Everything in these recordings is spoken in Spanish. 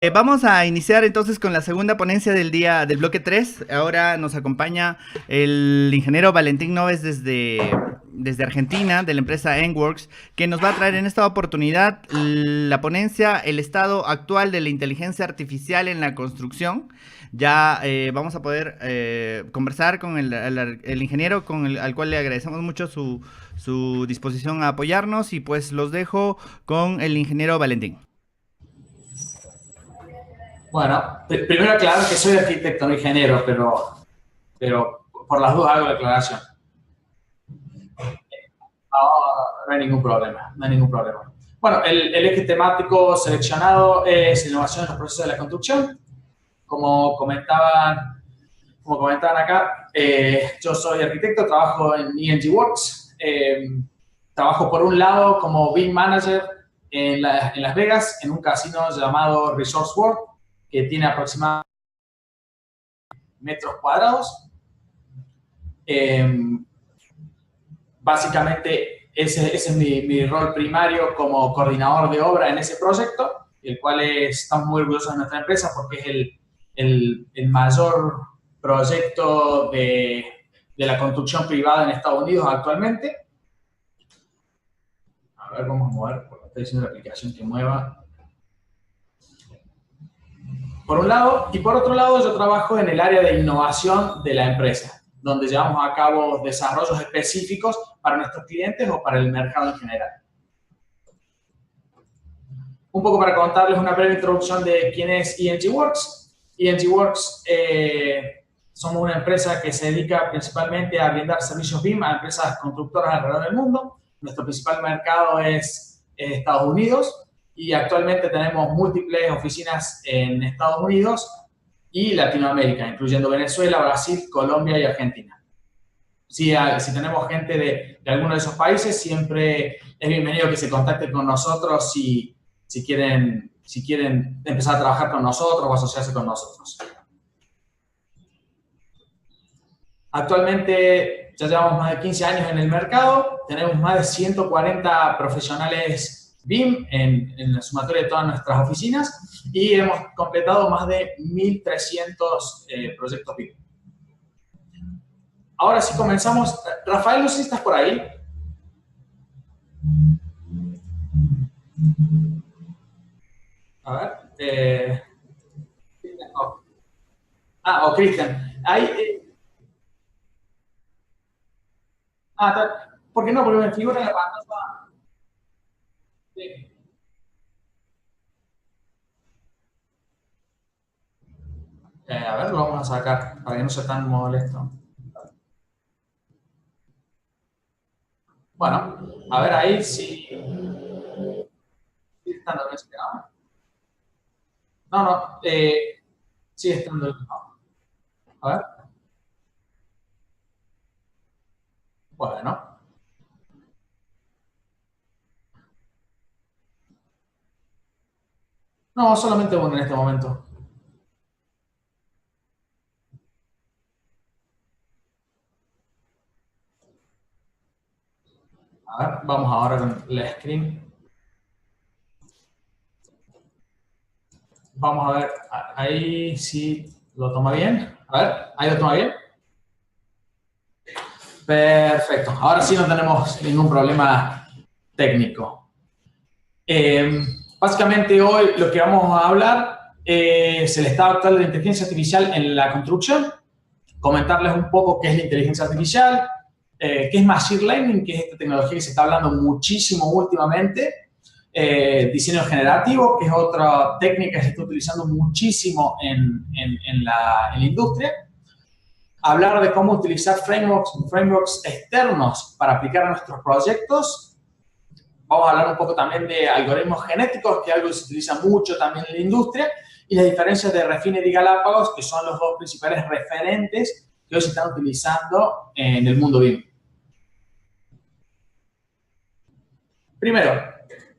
Vamos a iniciar entonces con la segunda ponencia del día del bloque 3. Ahora nos acompaña el ingeniero Valentín Noves desde Argentina, de la empresa Enworks, que nos va a traer en esta oportunidad la ponencia El estado actual de la inteligencia artificial en la construcción. Ya vamos a poder conversar con el ingeniero, al cual le agradecemos mucho su disposición a apoyarnos, y pues los dejo con el ingeniero Valentín. Bueno, primero aclarar que soy arquitecto, no ingeniero, pero por las dudas hago la aclaración. No hay ningún problema, no hay ningún problema. Bueno, el eje temático seleccionado es innovación en los procesos de la construcción. Como comentaban, acá, yo soy arquitecto, trabajo en ENG Works. Trabajo por un lado como BIM Manager en Las Vegas, en un casino llamado Resorts World, que tiene aproximadamente metros cuadrados. Básicamente, ese es mi rol primario como coordinador de obra en ese proyecto, el cual estamos muy orgullosos de nuestra empresa porque es el mayor proyecto de la construcción privada en Estados Unidos actualmente. A ver, vamos a mover, porque estoy diciendo la aplicación que mueva. Por un lado, y por otro lado, yo trabajo en el área de innovación de la empresa, donde llevamos a cabo desarrollos específicos para nuestros clientes o para el mercado en general. Un poco para contarles una breve introducción de quién es ENG Works. ENG Works somos una empresa que se dedica principalmente a brindar servicios BIM a empresas constructoras alrededor del mundo. Nuestro principal mercado es Estados Unidos y actualmente tenemos múltiples oficinas en Estados Unidos y Latinoamérica, incluyendo Venezuela, Brasil, Colombia y Argentina. Si tenemos gente de alguno de esos países, siempre es bienvenido que se contacten con nosotros si quieren empezar a trabajar con nosotros o asociarse con nosotros. Actualmente ya llevamos más de 15 años en el mercado, tenemos más de 140 profesionales BIM en la sumatoria de todas nuestras oficinas y hemos completado más de 1.300 proyectos BIM. Ahora sí comenzamos. Rafael, no sé si estás por ahí. A ver. O Cristian. ¿Por qué no? Porque me figura en la pantalla. Sí. A ver, lo vamos a sacar para que no sea tan molesto. Bueno, a ver ahí si estando mencionado. No, sigue estando. ¿No? A ver. Bueno. No, solamente uno en este momento. A ver, vamos ahora con la screen. Vamos a ver, ahí sí lo toma bien. A ver, ahí lo toma bien. Perfecto. Ahora sí no tenemos ningún problema técnico. Básicamente hoy lo que vamos a hablar es el estado actual de la inteligencia artificial en la construcción. Comentarles un poco qué es la inteligencia artificial, qué es Machine Learning, que es esta tecnología que se está hablando muchísimo últimamente. Diseño generativo, que es otra técnica que se está utilizando muchísimo en la industria. Hablar de cómo utilizar frameworks externos para aplicar a nuestros proyectos. Vamos a hablar un poco también de algoritmos genéticos, que es algo que se utiliza mucho también en la industria, y las diferencias de Refinery y Galápagos, que son los dos principales referentes que hoy se están utilizando en el mundo BIM. Primero,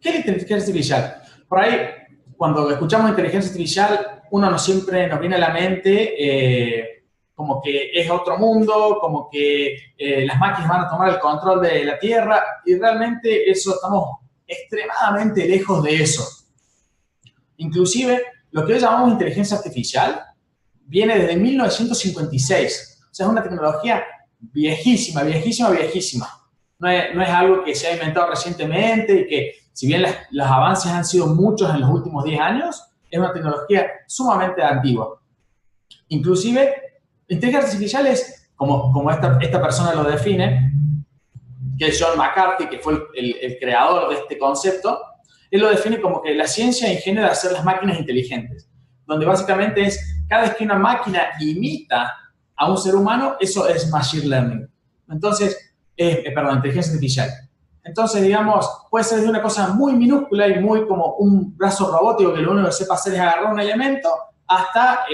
¿qué es la inteligencia artificial? Por ahí, cuando escuchamos inteligencia artificial, uno no siempre nos viene a la mente como que es otro mundo, como que las máquinas van a tomar el control de la Tierra, y realmente estamos extremadamente lejos de eso. Inclusive, Lo que hoy llamamos inteligencia artificial viene desde 1956. O sea, es una tecnología viejísima, viejísima, viejísima. No es algo que se ha inventado recientemente y que, si bien los avances han sido muchos en los últimos 10 años, es una tecnología sumamente antigua. Inclusive, inteligencia artificial es, como esta persona lo define, que es John McCarthy, que fue el creador de este concepto, él lo define como que la ciencia ingenua de hacer las máquinas inteligentes, donde básicamente es, cada vez que una máquina imita a un ser humano, eso es machine learning. Entonces, inteligencia artificial. Entonces, digamos, puede ser de una cosa muy minúscula y muy como un brazo robótico que lo único que sepa hacer es agarrar un elemento, hasta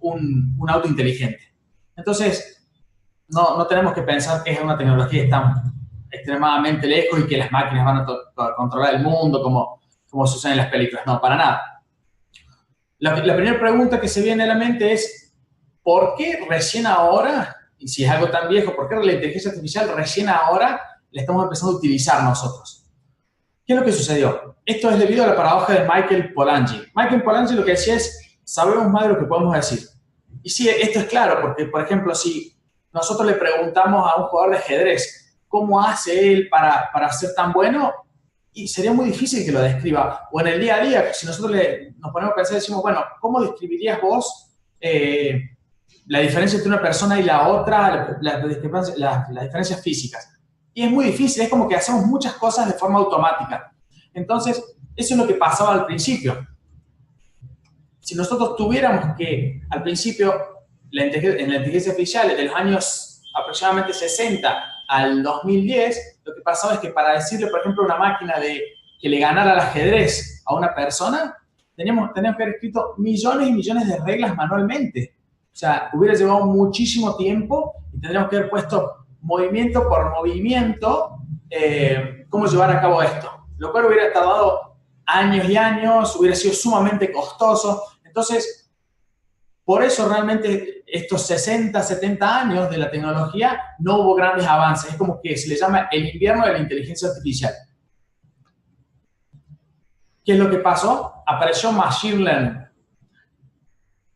un auto inteligente. Entonces, no tenemos que pensar que es una tecnología que está extremadamente lejos y que las máquinas van a controlar el mundo como sucede en las películas. No, para nada. La primera pregunta que se viene a la mente es, ¿por qué recién ahora, y si es algo tan viejo, por qué la inteligencia artificial recién ahora la estamos empezando a utilizar nosotros? ¿Qué es lo que sucedió? Esto es debido a la paradoja de Michael Polanyi. Michael Polanyi lo que decía es, sabemos más de lo que podemos decir. Y sí, esto es claro, porque, por ejemplo, si nosotros le preguntamos a un jugador de ajedrez cómo hace él para ser tan bueno, y sería muy difícil que lo describa. O en el día a día, si nosotros nos ponemos a pensar y decimos, bueno, ¿cómo describirías vos la diferencia entre una persona y la otra, las diferencias físicas? Y es muy difícil, es como que hacemos muchas cosas de forma automática. Entonces, eso es lo que pasaba al principio. Si nosotros tuviéramos que, al principio, en la inteligencia artificial, de los años aproximadamente 60 al 2010, lo que pasaba es que para decirle, por ejemplo, a una máquina que le ganara al ajedrez a una persona, teníamos que haber escrito millones y millones de reglas manualmente. O sea, hubiera llevado muchísimo tiempo y tendríamos que haber puesto movimiento por movimiento cómo llevar a cabo esto. Lo cual hubiera tardado años y años, hubiera sido sumamente costoso. Entonces, por eso realmente estos 60, 70 años de la tecnología no hubo grandes avances. Es como que se le llama el invierno de la inteligencia artificial. ¿Qué es lo que pasó? Apareció Machine Learning.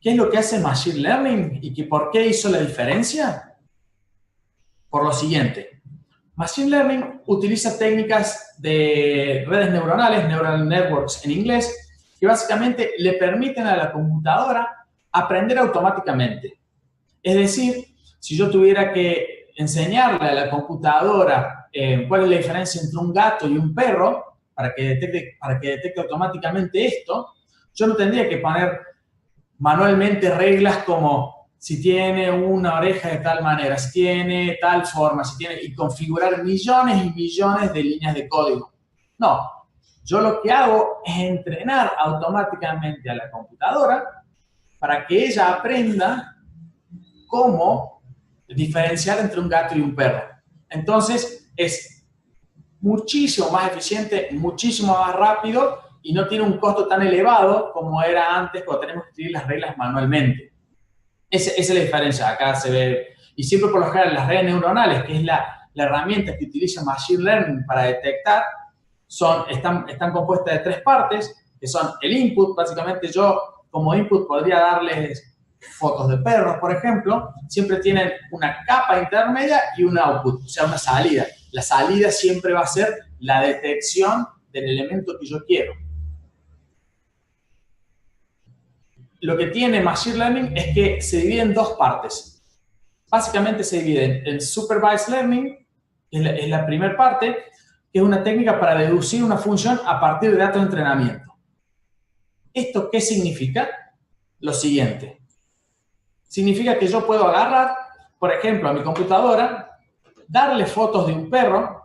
¿Qué es lo que hace Machine Learning y por qué hizo la diferencia? Por lo siguiente. Machine Learning utiliza técnicas de redes neuronales, neural networks en inglés, que básicamente le permiten a la computadora aprender automáticamente. Es decir, si yo tuviera que enseñarle a la computadora cuál es la diferencia entre un gato y un perro, para que detecte automáticamente esto, yo no tendría que poner manualmente reglas como si tiene una oreja de tal manera, si tiene tal forma, y configurar millones y millones de líneas de código. No, yo lo que hago es entrenar automáticamente a la computadora para que ella aprenda cómo diferenciar entre un gato y un perro. Entonces, es muchísimo más eficiente, muchísimo más rápido y no tiene un costo tan elevado como era antes cuando tenemos que escribir las reglas manualmente. Esa es la diferencia. Acá se ve, y siempre por lo general las redes neuronales, que es la herramienta que utiliza Machine Learning para detectar, están compuestas de 3 partes, que son el input. Básicamente yo como input podría darles fotos de perros, por ejemplo. Siempre tienen una capa intermedia y un output, o sea, una salida. La salida siempre va a ser la detección del elemento que yo quiero. Lo que tiene Machine Learning es que se divide en 2 partes. Básicamente se divide en Supervised Learning, que es la primera parte, que es una técnica para deducir una función a partir de datos de entrenamiento. ¿Esto qué significa? Lo siguiente. Significa que yo puedo agarrar, por ejemplo, a mi computadora, darle fotos de un perro,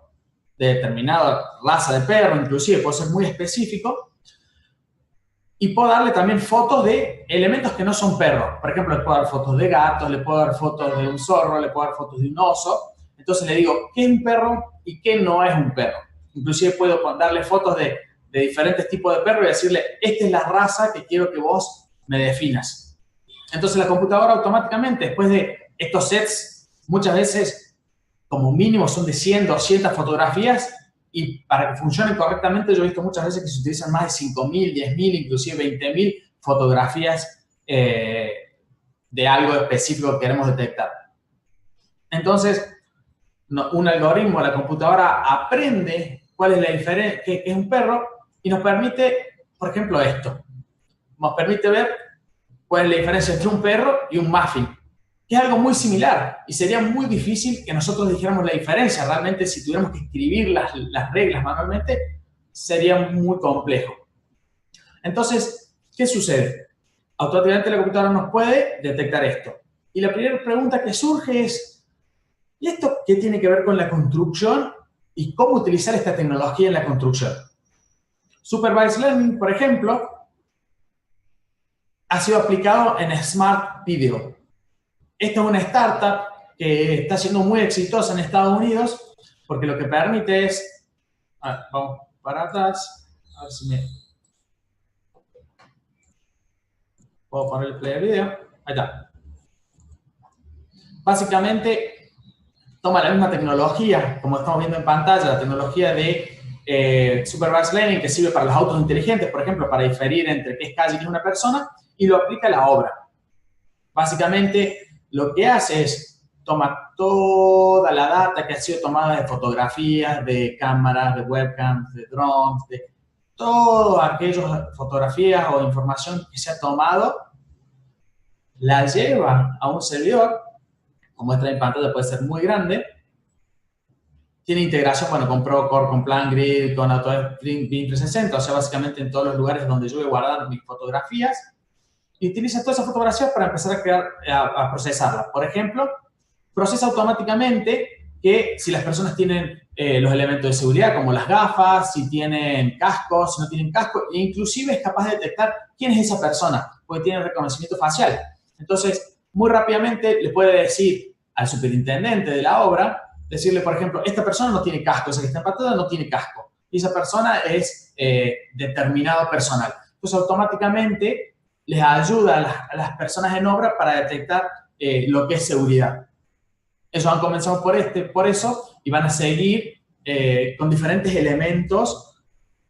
de determinada raza de perro, inclusive puede ser muy específico, y puedo darle también fotos de elementos que no son perros. Por ejemplo, le puedo dar fotos de gatos, le puedo dar fotos de un zorro, le puedo dar fotos de un oso. Entonces le digo qué es un perro y qué no es un perro. Inclusive puedo darle fotos de diferentes tipos de perros y decirle, esta es la raza que quiero que vos me definas. Entonces la computadora automáticamente, después de estos sets, muchas veces como mínimo son de 100, 200 fotografías, y para que funcionen correctamente yo he visto muchas veces que se utilizan más de 5.000, 10.000, inclusive 20.000 fotografías de algo específico que queremos detectar. Entonces, un algoritmo, la computadora aprende cuál es la diferencia, qué es un perro, y nos permite, por ejemplo, esto. Nos permite ver cuál es la diferencia entre un perro y un muffin, que es algo muy similar, y sería muy difícil que nosotros dijéramos la diferencia. Realmente, si tuviéramos que escribir las reglas manualmente, sería muy complejo. Entonces, ¿qué sucede? Automáticamente la computadora nos puede detectar esto. Y la primera pregunta que surge es, ¿y esto qué tiene que ver con la construcción y cómo utilizar esta tecnología en la construcción? Supervised Learning, por ejemplo, ha sido aplicado en Smart Video. Esta es una startup que está siendo muy exitosa en Estados Unidos porque lo que permite es... vamos para atrás, a ver si me... puedo poner el play del video. Ahí está. Básicamente, toma la misma tecnología, como estamos viendo en pantalla, la tecnología de Supervised Learning, que sirve para los autos inteligentes, por ejemplo, para diferir entre qué es calle y qué es una persona, y lo aplica a la obra. Básicamente, lo que hace es toma toda la data que ha sido tomada de fotografías, de cámaras, de webcams, de drones, de todas aquellas fotografías o información que se ha tomado, la lleva a un servidor, como muestra en pantalla, puede ser muy grande. Tiene integración, bueno, con Procore, con PlanGrid, con Autodesk BIM 360, o sea, básicamente en todos los lugares donde yo voy a guardar mis fotografías. Y utiliza todas esas fotografías para empezar a procesarlas. Por ejemplo, procesa automáticamente que si las personas tienen los elementos de seguridad, como las gafas, si tienen cascos, si no tienen casco, e inclusive es capaz de detectar quién es esa persona, porque tiene reconocimiento facial. Entonces, muy rápidamente le puede decir al superintendente de la obra, decirle, por ejemplo, esta persona no tiene casco, esa que está en pantalla no tiene casco, y esa persona es determinado personal. Entonces, automáticamente les ayuda a las personas en obra para detectar lo que es seguridad. Ellos han comenzado por eso y van a seguir con diferentes elementos,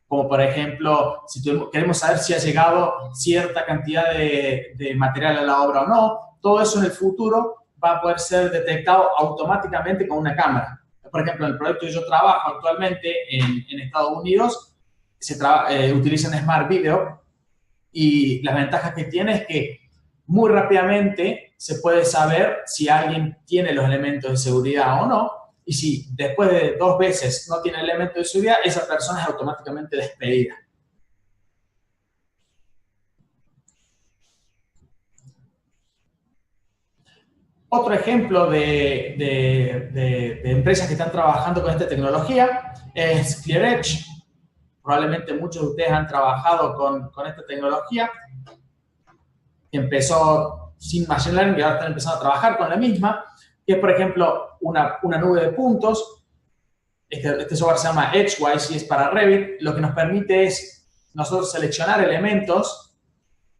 como por ejemplo, si queremos saber si ha llegado cierta cantidad de material a la obra o no. Todo eso en el futuro va a poder ser detectado automáticamente con una cámara. Por ejemplo, en el proyecto que yo trabajo actualmente en Estados Unidos, utilizan Smart Video, y las ventajas que tiene es que muy rápidamente se puede saber si alguien tiene los elementos de seguridad o no, y si después de 2 veces no tiene elementos de seguridad, esa persona es automáticamente despedida. Otro ejemplo de empresas que están trabajando con esta tecnología es ClearEdge. Probablemente muchos de ustedes han trabajado con esta tecnología, que empezó sin Machine Learning y ahora están empezando a trabajar con la misma, que es, por ejemplo, una nube de puntos. Este software se llama Edgewise y es para Revit. Lo que nos permite es nosotros seleccionar elementos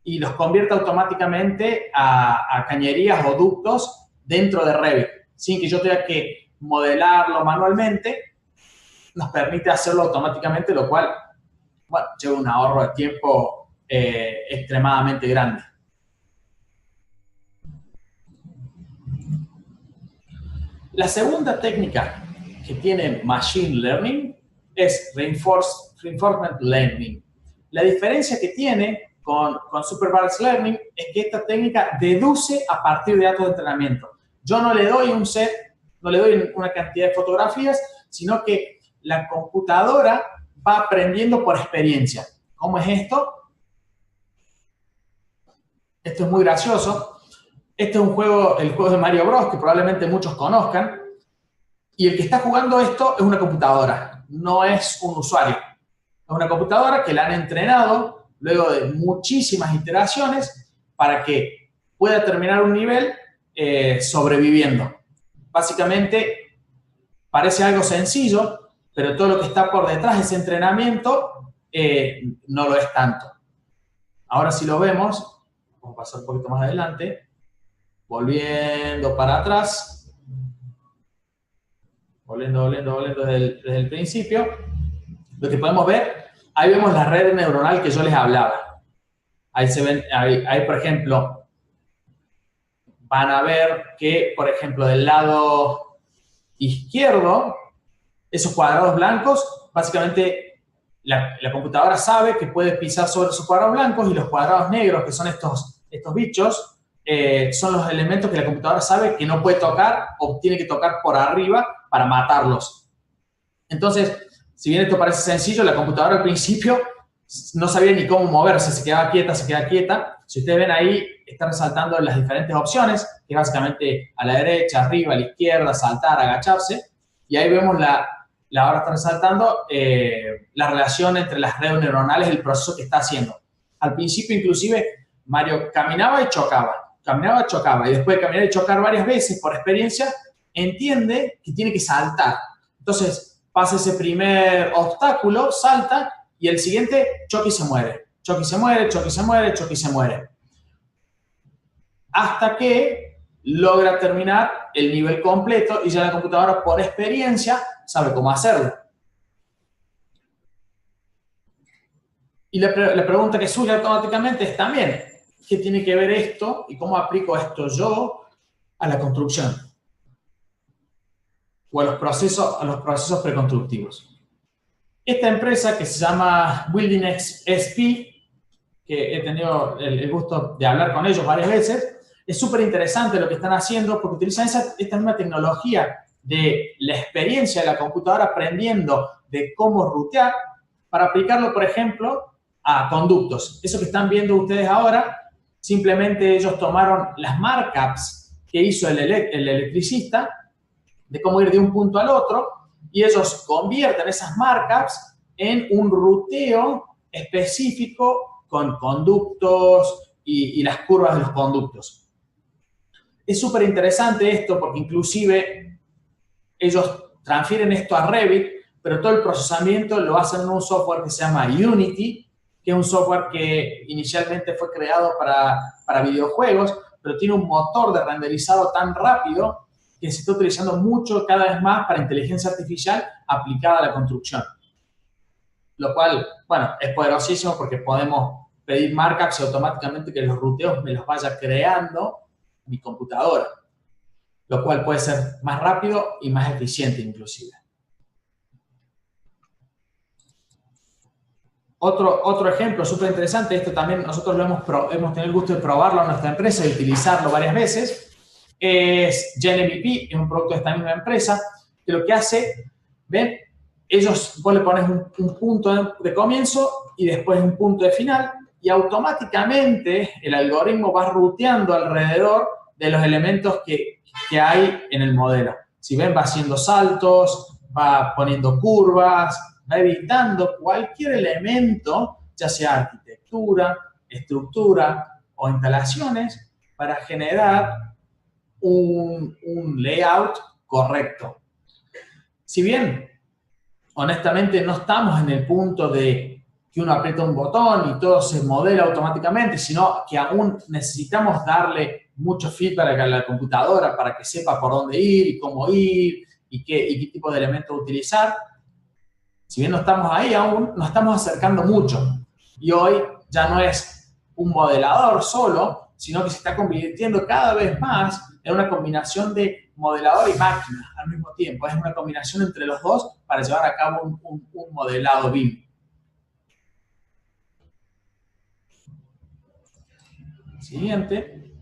y los convierte automáticamente a cañerías o ductos dentro de Revit, sin que yo tenga que modelarlo manualmente. Nos permite hacerlo automáticamente, lo cual, bueno, lleva un ahorro de tiempo extremadamente grande. La segunda técnica que tiene Machine Learning es Reinforcement Learning. La diferencia que tiene con Supervised Learning es que esta técnica deduce a partir de datos de entrenamiento. Yo no le doy un set, no le doy una cantidad de fotografías, sino que la computadora va aprendiendo por experiencia. ¿Cómo es esto? Esto es muy gracioso. Este es un juego, el juego de Mario Bros, que probablemente muchos conozcan. Y el que está jugando esto es una computadora, no es un usuario. Es una computadora que la han entrenado luego de muchísimas iteraciones para que pueda terminar un nivel sobreviviendo. Básicamente, parece algo sencillo, pero todo lo que está por detrás de ese entrenamiento no lo es tanto. Ahora si lo vemos, vamos a pasar un poquito más adelante, volviendo para atrás, volviendo desde el principio, lo que podemos ver, ahí vemos la red neuronal que yo les hablaba. Ahí se ven, ahí, por ejemplo, van a ver que, por ejemplo, del lado izquierdo, esos cuadrados blancos, básicamente la computadora sabe que puede pisar sobre esos cuadrados blancos, y los cuadrados negros, que son estos bichos, son los elementos que la computadora sabe que no puede tocar o tiene que tocar por arriba para matarlos. Entonces, si bien esto parece sencillo, la computadora al principio no sabía ni cómo moverse, se quedaba quieta, se queda quieta. Si ustedes ven ahí, están resaltando las diferentes opciones, que es básicamente a la derecha, arriba, a la izquierda, saltar, agacharse. Y ahí vemos ahora está resaltando la relación entre las redes neuronales y el proceso que está haciendo. Al principio, inclusive, Mario caminaba y chocaba, y después de caminar y chocar varias veces, por experiencia, entiende que tiene que saltar. Entonces, pasa ese primer obstáculo, salta, y el siguiente, choca y se muere. Choca y se muere, choca y se muere, choca y se muere. Hasta que logra terminar el nivel completo y ya la computadora, por experiencia, sabe cómo hacerlo. Y la pregunta que surge automáticamente es también, ¿qué tiene que ver esto y cómo aplico esto yo a la construcción? O a los procesos preconstructivos. Esta empresa, que se llama Building SP, que he tenido el gusto de hablar con ellos varias veces, es súper interesante lo que están haciendo, porque utilizan esta misma tecnología de la experiencia de la computadora aprendiendo de cómo rutear para aplicarlo, por ejemplo, a conductos. Eso que están viendo ustedes ahora, simplemente ellos tomaron las markups que hizo el electricista de cómo ir de un punto al otro, y ellos convierten esas markups en un ruteo específico con conductos y las curvas de los conductos. Es súper interesante esto, porque inclusive ellos transfieren esto a Revit, pero todo el procesamiento lo hacen en un software que se llama Unity, que es un software que inicialmente fue creado para videojuegos, pero tiene un motor de renderizado tan rápido que se está utilizando mucho cada vez más para inteligencia artificial aplicada a la construcción. Lo cual, bueno, es poderosísimo porque podemos pedir markups y automáticamente que los ruteos me los vaya creando mi computadora, lo cual puede ser más rápido y más eficiente inclusive. Otro ejemplo súper interesante, esto también nosotros hemos tenido el gusto de probarlo en nuestra empresa y utilizarlo varias veces, es GenMVP, es un producto de esta misma empresa, que lo que hace, ven, vos le pones un punto de comienzo y después un punto de final, y automáticamente el algoritmo va ruteando alrededor de los elementos que hay en el modelo. Si ven, va haciendo saltos, va poniendo curvas, va evitando cualquier elemento, ya sea arquitectura, estructura o instalaciones, para generar un layout correcto. Si bien, honestamente, no estamos en el punto de que uno aprieta un botón y todo se modela automáticamente, sino que aún necesitamos darle mucho feedback a la computadora para que sepa por dónde ir y cómo ir y qué tipo de elementos utilizar. Si bien no estamos ahí aún, nos estamos acercando mucho. Y hoy ya no es un modelador solo, sino que se está convirtiendo cada vez más en una combinación de modelador y máquina al mismo tiempo. Es una combinación entre los dos para llevar a cabo un modelado BIM. Siguiente.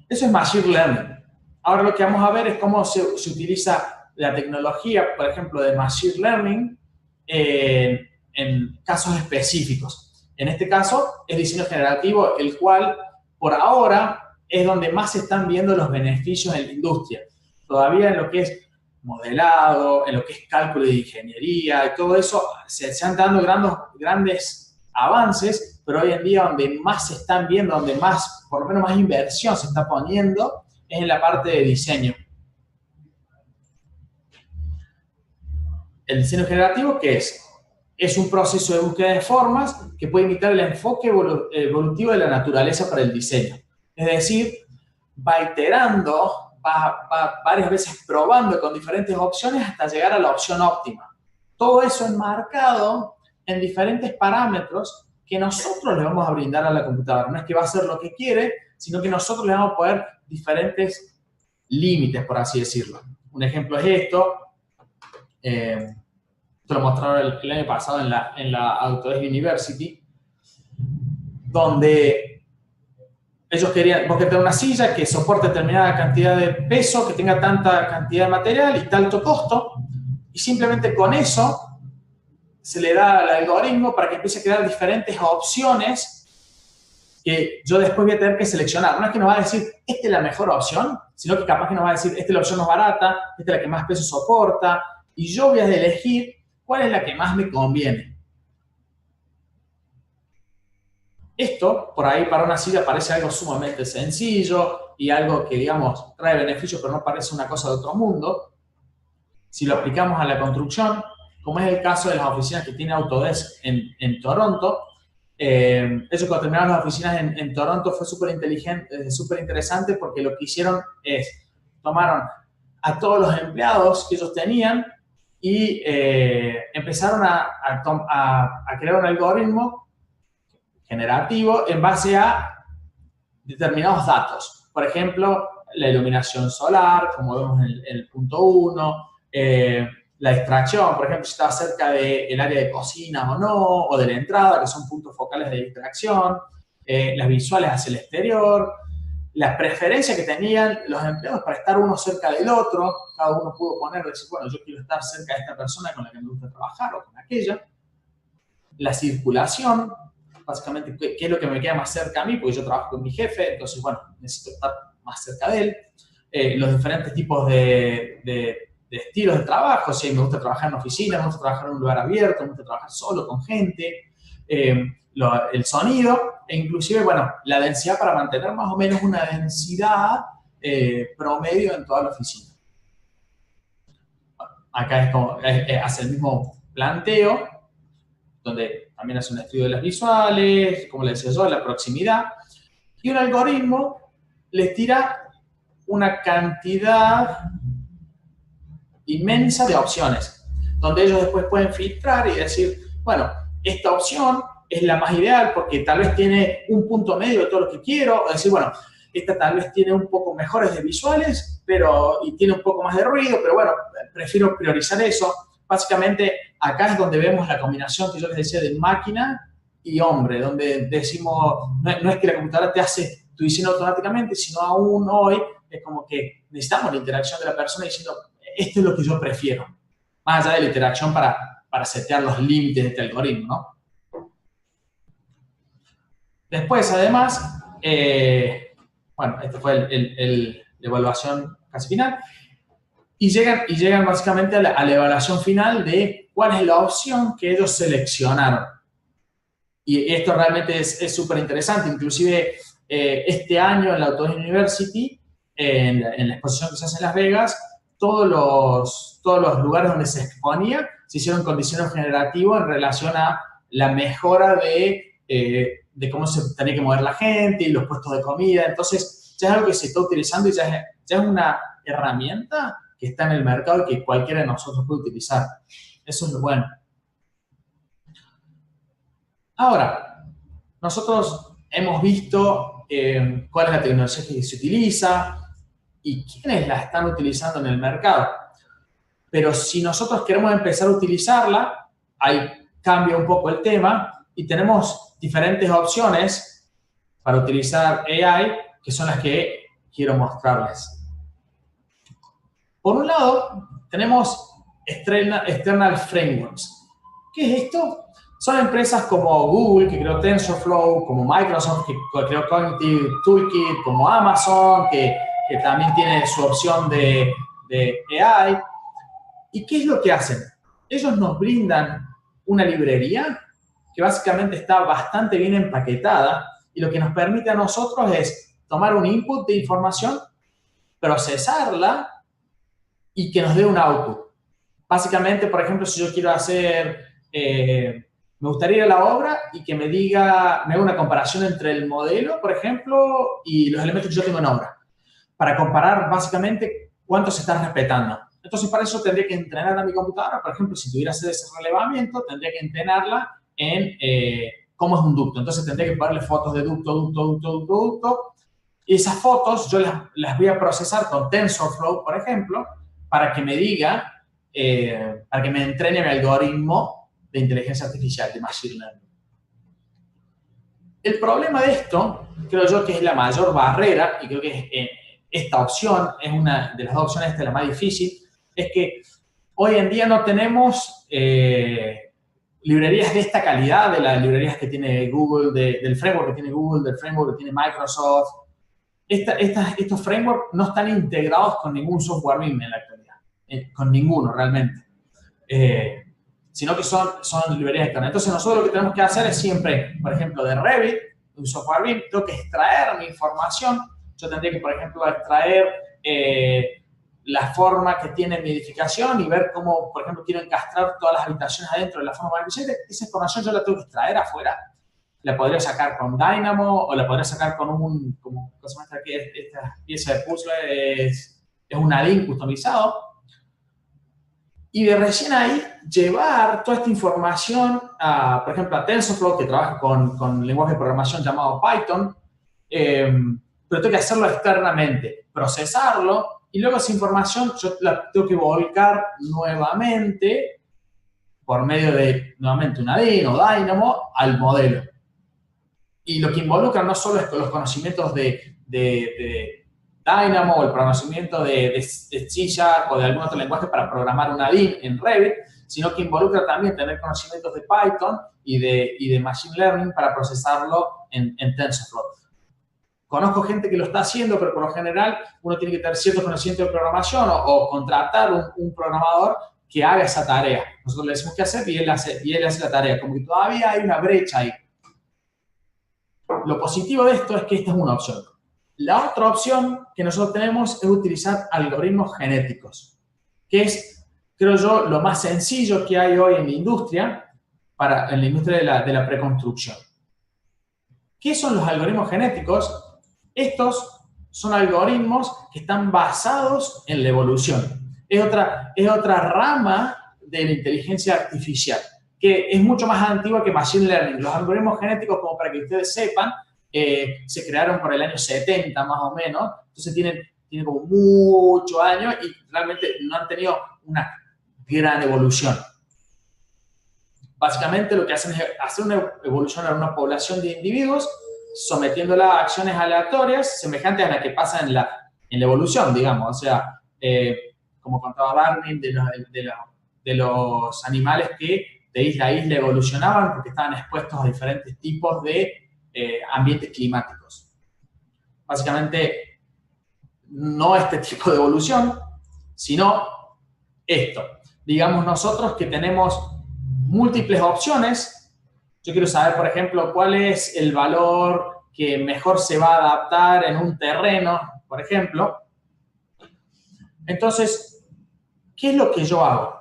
Eso es Machine Learning. Ahora lo que vamos a ver es cómo se utiliza la tecnología, por ejemplo, de Machine Learning en casos específicos. En este caso es diseño generativo, el cual por ahora es donde más se están viendo los beneficios en la industria. Todavía en lo que es modelado, en lo que es cálculo de ingeniería y todo eso, se han dado grandes avances, pero hoy en día donde más se están viendo, donde más, por lo menos más inversión se está poniendo, es en la parte de diseño. El diseño generativo, ¿qué es? Es un proceso de búsqueda de formas que puede imitar el enfoque evolutivo de la naturaleza para el diseño. Es decir, va iterando, va varias veces probando con diferentes opciones hasta llegar a la opción óptima. Todo eso enmarcado en diferentes parámetros que nosotros le vamos a brindar a la computadora. No es que va a hacer lo que quiere, sino que nosotros le vamos a poner diferentes límites, por así decirlo. Un ejemplo es esto. Esto lo mostraron el año pasado en la Autodesk University, donde ellos querían, vos querés tener una silla que soporte determinada cantidad de peso, que tenga tanta cantidad de material y tanto costo, y simplemente con eso se le da al algoritmo para que empiece a crear diferentes opciones que yo después voy a tener que seleccionar. No es que nos va a decir, esta es la mejor opción, sino que capaz que nos va a decir, esta es la opción más barata, esta es la que más peso soporta, y yo voy a elegir cuál es la que más me conviene. Esto, por ahí, para una silla parece algo sumamente sencillo y algo que, digamos, trae beneficios, pero no parece una cosa de otro mundo. Si lo aplicamos a la construcción, como es el caso de las oficinas que tiene Autodesk en Toronto, ellos cuando terminaron las oficinas en Toronto fue súper inteligente, súper interesante porque lo que hicieron es, tomaron a todos los empleados que ellos tenían y empezaron a crear un algoritmo generativo en base a determinados datos. Por ejemplo, la iluminación solar, como vemos en el punto 1, la distracción, por ejemplo, si estaba cerca del área de cocina o no, o de la entrada, que son puntos focales de distracción, las visuales hacia el exterior, las preferencias que tenían los empleados para estar uno cerca del otro, cada uno pudo poner, decir, bueno, yo quiero estar cerca de esta persona con la que me gusta trabajar o con aquella, la circulación, básicamente, qué es lo que me queda más cerca a mí, porque yo trabajo con mi jefe, entonces, bueno, necesito estar más cerca de él. Los diferentes tipos de estilos de trabajo, si me gusta trabajar en oficina, me gusta trabajar en un lugar abierto, me gusta trabajar solo, con gente, el sonido, e inclusive, bueno, la densidad para mantener más o menos una densidad promedio en toda la oficina. Acá es como, hace el mismo planteo, donde también hace un estudio de las visuales, como les decía yo, la proximidad, y un algoritmo les tira una cantidad inmensa de opciones, donde ellos después pueden filtrar y decir, bueno, esta opción es la más ideal porque tal vez tiene un punto medio de todo lo que quiero, o decir, bueno, esta tal vez tiene un poco mejores de visuales, y tiene un poco más de ruido, pero bueno, prefiero priorizar eso. Básicamente, acá es donde vemos la combinación que yo les decía de máquina y hombre, donde decimos, no es que la computadora te hace tu diseño automáticamente, sino aún hoy es como que necesitamos la interacción de la persona diciendo, esto es lo que yo prefiero, más allá de la interacción para setear los límites de este algoritmo, ¿no? Después, además, bueno, esta fue la evaluación casi final, y llegan básicamente a la evaluación final de cuál es la opción que ellos seleccionaron. Y esto realmente es súper interesante. Inclusive, este año en la Autodesk University, en la exposición que se hace en Las Vegas, todos los lugares donde se exponía se hicieron con diseño generativo en relación a la mejora de cómo se tenía que mover la gente y los puestos de comida. Entonces, ya es algo que se está utilizando y ya es una herramienta que está en el mercado y que cualquiera de nosotros puede utilizar. Eso es lo bueno. Ahora, nosotros hemos visto cuál es la tecnología que se utiliza y quiénes la están utilizando en el mercado. Pero si nosotros queremos empezar a utilizarla, ahí cambia un poco el tema y tenemos diferentes opciones para utilizar AI, que son las que quiero mostrarles. Por un lado, tenemos External Frameworks. ¿Qué es esto? Son empresas como Google, que creó TensorFlow, como Microsoft, que creó Cognitive Toolkit, como Amazon, que también tiene su opción de AI. ¿Y qué es lo que hacen? Ellos nos brindan una librería que básicamente está bastante bien empaquetada y lo que nos permite a nosotros es tomar un input de información, procesarla y que nos dé un output. Básicamente, por ejemplo, si yo quiero hacer, me gustaría ir a la obra y que me haga una comparación entre el modelo, por ejemplo, y los elementos que yo tengo en obra, para comparar básicamente cuánto se está respetando. Entonces, para eso tendría que entrenar a mi computadora. Por ejemplo, si tuviera que hacer ese relevamiento, tendría que entrenarla en cómo es un ducto. Entonces tendría que ponerle fotos de ducto. Y esas fotos yo las voy a procesar con TensorFlow, por ejemplo, para que me diga, para que me entrene mi algoritmo de inteligencia artificial, de Machine Learning. El problema de esto, creo yo que es la mayor barrera, y creo que esta opción es una de las dos opciones, esta es la más difícil, es que hoy en día no tenemos librerías de esta calidad, de las librerías que tiene Google, del framework que tiene Google, del framework que tiene Microsoft. Estos frameworks no están integrados con ningún software BIM en la actualidad, con ninguno realmente, sino que son librerías externas. Entonces nosotros lo que tenemos que hacer es siempre, por ejemplo, de Revit, un software BIM, tengo que extraer mi información. Yo tendría que, por ejemplo, extraer la forma que tiene mi edificación y ver cómo, por ejemplo, quiero encastrar todas las habitaciones adentro de la forma más eficiente. Esa información yo la tengo que extraer afuera. La podría sacar con Dynamo o la podría sacar con como se muestra aquí, esta pieza de puzzle es un add-in customizado. Y de recién ahí llevar toda esta información, por ejemplo, a TensorFlow, que trabaja con un lenguaje de programación llamado Python, pero tengo que hacerlo externamente, procesarlo, y luego esa información yo la tengo que volcar nuevamente por medio de, nuevamente, un add-in o Dynamo al modelo. Y lo que involucra no solo es los conocimientos de Dynamo o el conocimiento de C# o de algún otro lenguaje para programar un add-in en Revit, sino que involucra también tener conocimientos de Python y de Machine Learning para procesarlo en TensorFlow. Conozco gente que lo está haciendo, pero por lo general uno tiene que tener cierto conocimiento de programación o contratar un programador que haga esa tarea. Nosotros le decimos qué hacer y él hace la tarea. Como que todavía hay una brecha ahí. Lo positivo de esto es que esta es una opción. La otra opción que nosotros tenemos es utilizar algoritmos genéticos, que es, creo yo, lo más sencillo que hay hoy en la industria, en la industria de la preconstrucción. ¿Qué son los algoritmos genéticos? Estos son algoritmos que están basados en la evolución. Es otra rama de la inteligencia artificial, que es mucho más antigua que Machine Learning. Los algoritmos genéticos, como para que ustedes sepan, se crearon por el año 70 más o menos, entonces tienen como muchos años y realmente no han tenido una gran evolución. Básicamente lo que hacen es hacer una evolución a una población de individuos sometiénlos a acciones aleatorias semejantes a las que pasan en la evolución, digamos. O sea, como contaba Darwin, de los animales que de isla a isla evolucionaban porque estaban expuestos a diferentes tipos de ambientes climáticos. Básicamente, no este tipo de evolución, sino esto. Digamos nosotros que tenemos múltiples opciones. Yo quiero saber, por ejemplo, cuál es el valor que mejor se va a adaptar en un terreno, por ejemplo. Entonces, ¿qué es lo que yo hago?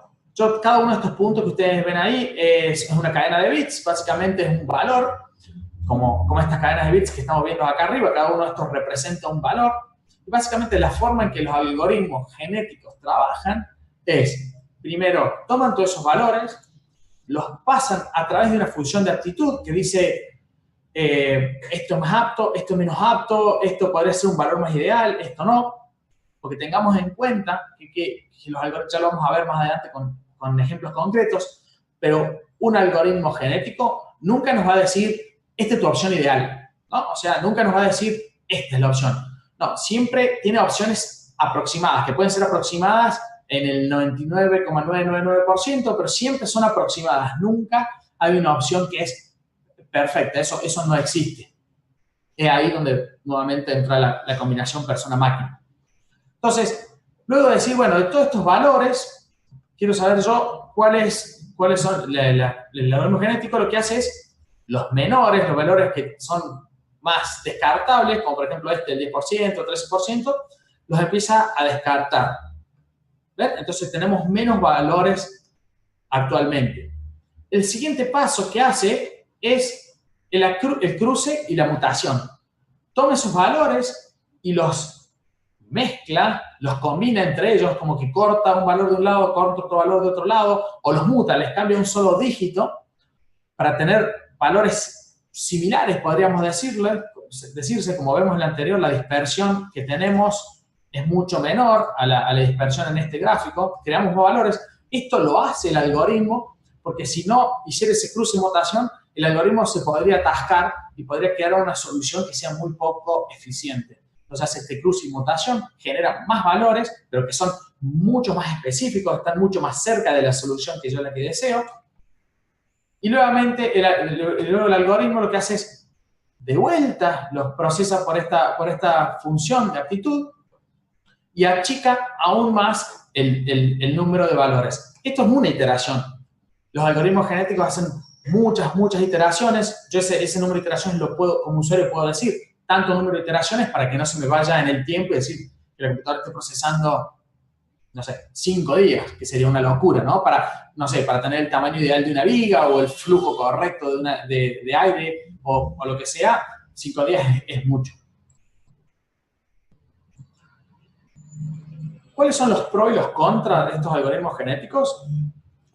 Cada uno de estos puntos que ustedes ven ahí es una cadena de bits, básicamente es un valor, como estas cadenas de bits que estamos viendo acá arriba, cada uno de estos representa un valor. Y básicamente la forma en que los algoritmos genéticos trabajan es, primero, toman todos esos valores, los pasan a través de una función de aptitud que dice esto es más apto, esto es menos apto, esto podría ser un valor más ideal, esto no, porque tengamos en cuenta que los algoritmos, ya lo vamos a ver más adelante con ejemplos concretos, pero un algoritmo genético nunca nos va a decir esta es tu opción ideal, ¿no? O sea, nunca nos va a decir esta es la opción. No, siempre tiene opciones aproximadas, que pueden ser aproximadas en el 99,999%, pero siempre son aproximadas. Nunca hay una opción que es perfecta. Eso no existe. Es ahí donde nuevamente entra la combinación persona-máquina. Entonces, luego de decir, bueno, de todos estos valores, quiero saber yo cuáles son. El algoritmo genético lo que hace es los menores, los valores que son más descartables, como por ejemplo el 10%, 13%, los empieza a descartar. ¿Ven? Entonces tenemos menos valores actualmente. El siguiente paso que hace es el cruce y la mutación. Toma esos valores y los mezcla, los combina entre ellos, como que corta un valor de un lado, corta otro valor de otro lado, o los muta, les cambia un solo dígito para tener valores similares, podríamos decirse, como vemos en la anterior, la dispersión que tenemos es mucho menor a la dispersión en este gráfico, creamos más valores. Esto lo hace el algoritmo, porque si no hiciera ese cruce de mutación, el algoritmo se podría atascar y podría crear una solución que sea muy poco eficiente. Entonces, este cruce y mutación genera más valores, pero que son mucho más específicos, están mucho más cerca de la solución que yo la que deseo. Y nuevamente, el algoritmo lo que hace es, de vuelta, los procesa por esta función de aptitud y achica aún más el número de valores. Esto es una iteración. Los algoritmos genéticos hacen muchas iteraciones. Yo ese número de iteraciones lo puedo, como usuario puedo decir, tanto número de iteraciones para que no se me vaya en el tiempo y decir que el computador esté procesando, no sé, 5 días, que sería una locura, ¿no? Para tener el tamaño ideal de una viga o el flujo correcto de aire o lo que sea, 5 días es mucho. ¿Cuáles son los pros y los contras de estos algoritmos genéticos?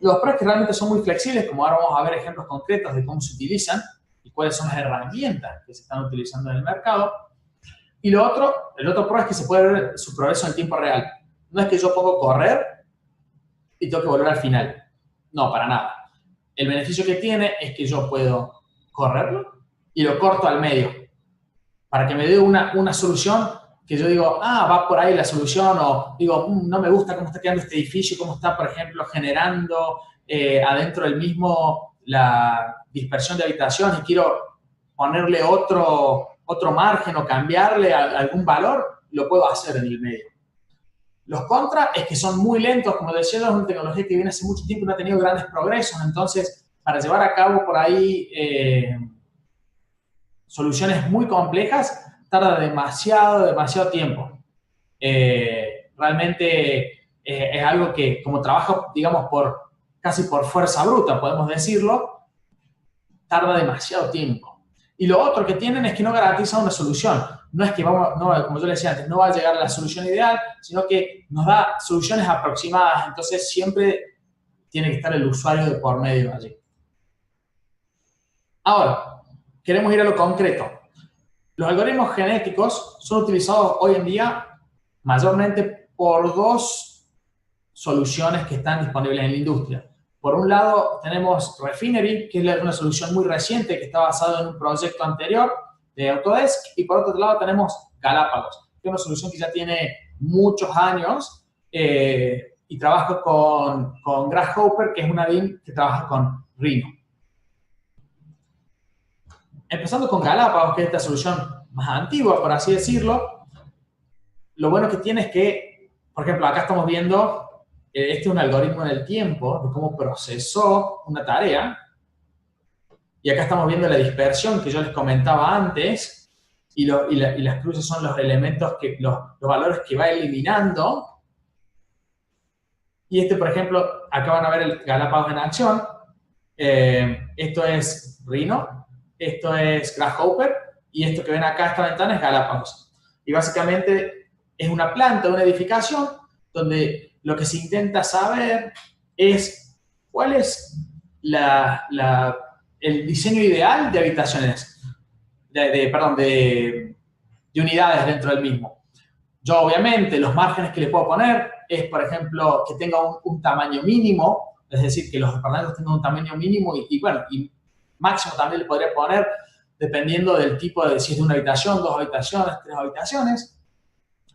Los pros es que realmente son muy flexibles, como ahora vamos a ver ejemplos concretos de cómo se utilizan y cuáles son las herramientas que se están utilizando en el mercado. Y el otro pro es que se puede ver su progreso en tiempo real. No es que yo puedo correr y tengo que volver al final. No, para nada. El beneficio que tiene es que yo puedo correrlo y lo corto al medio para que me dé una solución que yo digo, va por ahí la solución, o digo, no me gusta cómo está quedando este edificio, cómo está, por ejemplo, generando adentro del mismo la dispersión de habitación y quiero ponerle otro margen o cambiarle algún valor, lo puedo hacer en el medio. Los contras es que son muy lentos, como decía, es una tecnología que viene hace mucho tiempo y no ha tenido grandes progresos, entonces para llevar a cabo por ahí soluciones muy complejas tarda demasiado tiempo. Realmente es algo que, como trabaja, digamos, casi por fuerza bruta, podemos decirlo, tarda demasiado tiempo. Y lo otro que tienen es que no garantiza una solución. No es que como yo le decía antes, no va a llegar a la solución ideal, sino que nos da soluciones aproximadas. Entonces, siempre tiene que estar el usuario de por medio allí. Ahora, queremos ir a lo concreto. Los algoritmos genéticos son utilizados hoy en día mayormente por dos soluciones que están disponibles en la industria. Por un lado, tenemos Refinery, que es una solución muy reciente que está basada en un proyecto anterior de Autodesk, y por otro lado tenemos Galápagos, que es una solución que ya tiene muchos años y trabaja con Grasshopper, que es una BIM que trabaja con Rhino. Empezando con Galápagos, que es esta solución más antigua, por así decirlo, lo bueno que tiene es que, por ejemplo, acá estamos viendo, este es un algoritmo en el tiempo de cómo procesó una tarea, y acá estamos viendo la dispersión que yo les comentaba antes, y las cruces son los elementos, los valores que va eliminando. Y por ejemplo, acá van a ver el Galápagos en acción. Esto es Rhino. Esto es Grasshopper, y esto que ven acá, esta ventana, es Galápagos. Y básicamente es una planta, una edificación, donde lo que se intenta saber es cuál es el diseño ideal de habitaciones, de unidades dentro del mismo. Yo, obviamente, los márgenes que le puedo poner es, por ejemplo, que tenga un tamaño mínimo, es decir, que los departamentos tengan un tamaño mínimo y máximo también le podría poner, dependiendo del tipo de si es de una habitación, 2 habitaciones, 3 habitaciones.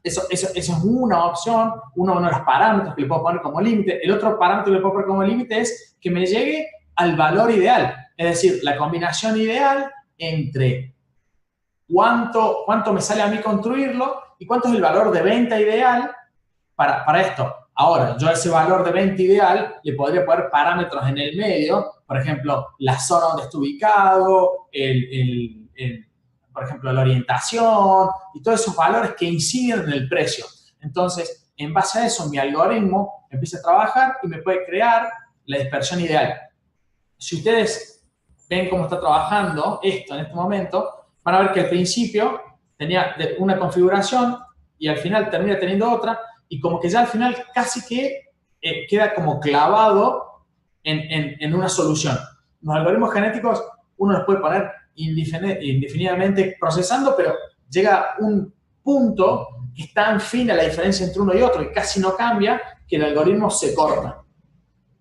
Eso es una opción, uno de los parámetros que le puedo poner como límite. El otro parámetro que le puedo poner como límite es que me llegue al valor ideal. Es decir, la combinación ideal entre cuánto me sale a mí construirlo y cuánto es el valor de venta ideal para esto. Ahora, yo a ese valor de venta ideal le podría poner parámetros en el medio, por ejemplo, la zona donde está ubicado, por ejemplo, la orientación y todos esos valores que inciden en el precio. Entonces, en base a eso, mi algoritmo empieza a trabajar y me puede crear la dispersión ideal. Si ustedes ven cómo está trabajando esto en este momento, van a ver que al principio tenía una configuración y al final termina teniendo otra, y como que ya al final casi que queda como clavado en una solución. Los algoritmos genéticos uno los puede poner indefinidamente procesando, pero llega un punto que es tan fina la diferencia entre uno y otro, que casi no cambia, que el algoritmo se corta.